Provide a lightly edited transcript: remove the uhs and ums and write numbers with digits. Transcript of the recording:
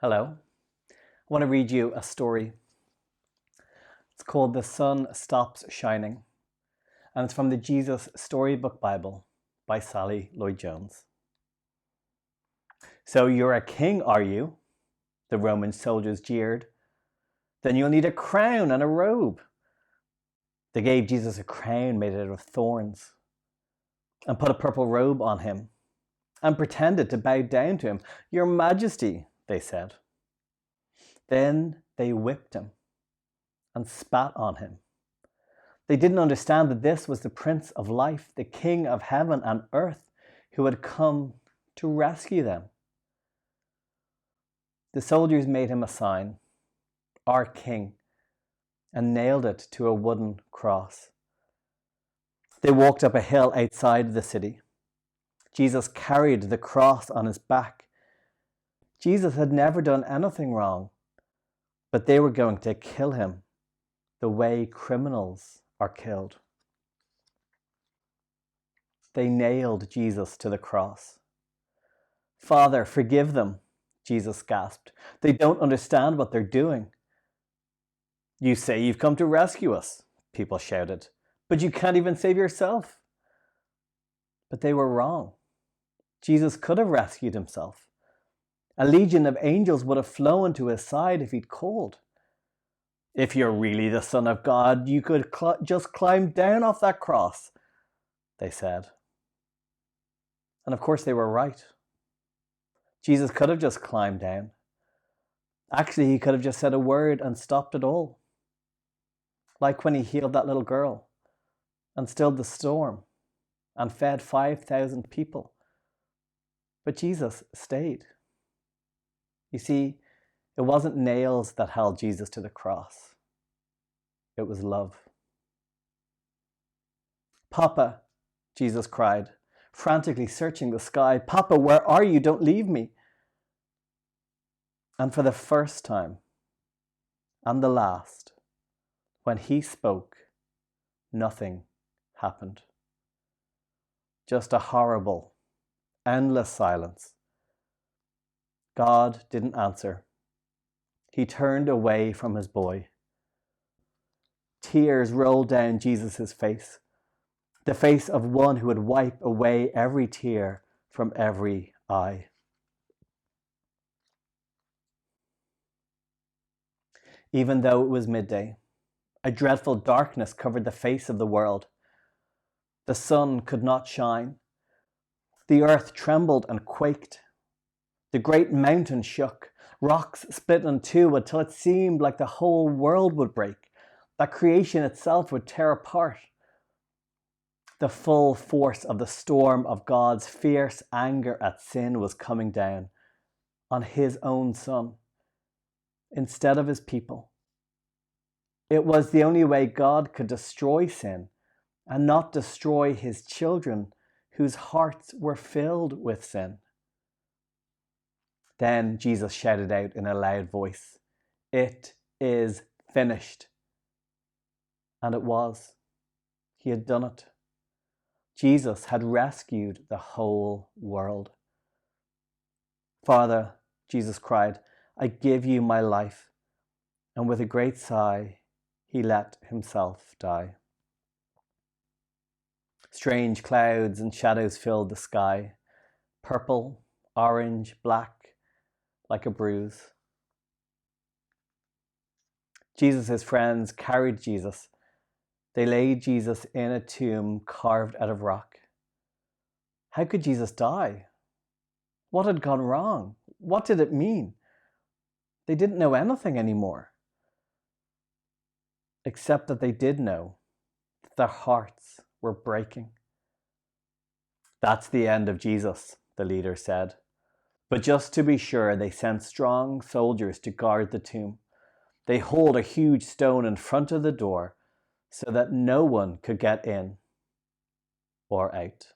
Hello. I want to read you a story. It's called The Sun Stops Shining, and it's from the Jesus Storybook Bible by Sally Lloyd-Jones. So you're a king, are you? The Roman soldiers jeered. Then you'll need a crown and a robe. They gave Jesus a crown made out of thorns and put a purple robe on him and pretended to bow down to him. Your Majesty, they said. Then they whipped him and spat on him. They didn't understand that this was the Prince of Life, the King of heaven and earth, who had come to rescue them. The soldiers made him a sign, our King, and nailed it to a wooden cross. They walked up a hill outside the city. Jesus carried the cross on his back. Jesus had never done anything wrong, but they were going to kill him the way criminals are killed. They nailed Jesus to the cross. Father, forgive them, Jesus gasped. They don't understand what they're doing. You say you've come to rescue us, people shouted, but you can't even save yourself. But they were wrong. Jesus could have rescued himself. A legion of angels would have flown to his side if he'd called. If you're really the Son of God, you could just climb down off that cross, they said. And of course they were right. Jesus could have just climbed down. Actually, he could have just said a word and stopped it all. Like when he healed that little girl and stilled the storm and fed 5,000 people. But Jesus stayed. You see, it wasn't nails that held Jesus to the cross. It was love. Papa, Jesus cried, frantically searching the sky. Papa, where are you? Don't leave me. And for the first time, and the last, when he spoke, nothing happened. Just a horrible, endless silence. God didn't answer. He turned away from his boy. Tears rolled down Jesus' face, the face of one who would wipe away every tear from every eye. Even though it was midday, a dreadful darkness covered the face of the world. The sun could not shine. The earth trembled and quaked. The great mountain shook. Rocks split in two until it seemed like the whole world would break, that creation itself would tear apart. The full force of the storm of God's fierce anger at sin was coming down on his own Son instead of his people. It was the only way God could destroy sin and not destroy his children whose hearts were filled with sin. Then Jesus shouted out in a loud voice, "It is finished." And it was. He had done it. Jesus had rescued the whole world. Father, Jesus cried, I give you my life. And with a great sigh, he let himself die. Strange clouds and shadows filled the sky, purple, orange, black, like a bruise. Jesus' friends carried Jesus. They laid Jesus in a tomb carved out of rock. How could Jesus die? What had gone wrong? What did it mean? They didn't know anything anymore. Except that they did know that their hearts were breaking. That's the end of Jesus, the leader said. But just to be sure, they sent strong soldiers to guard the tomb. They hauled a huge stone in front of the door so that no one could get in or out.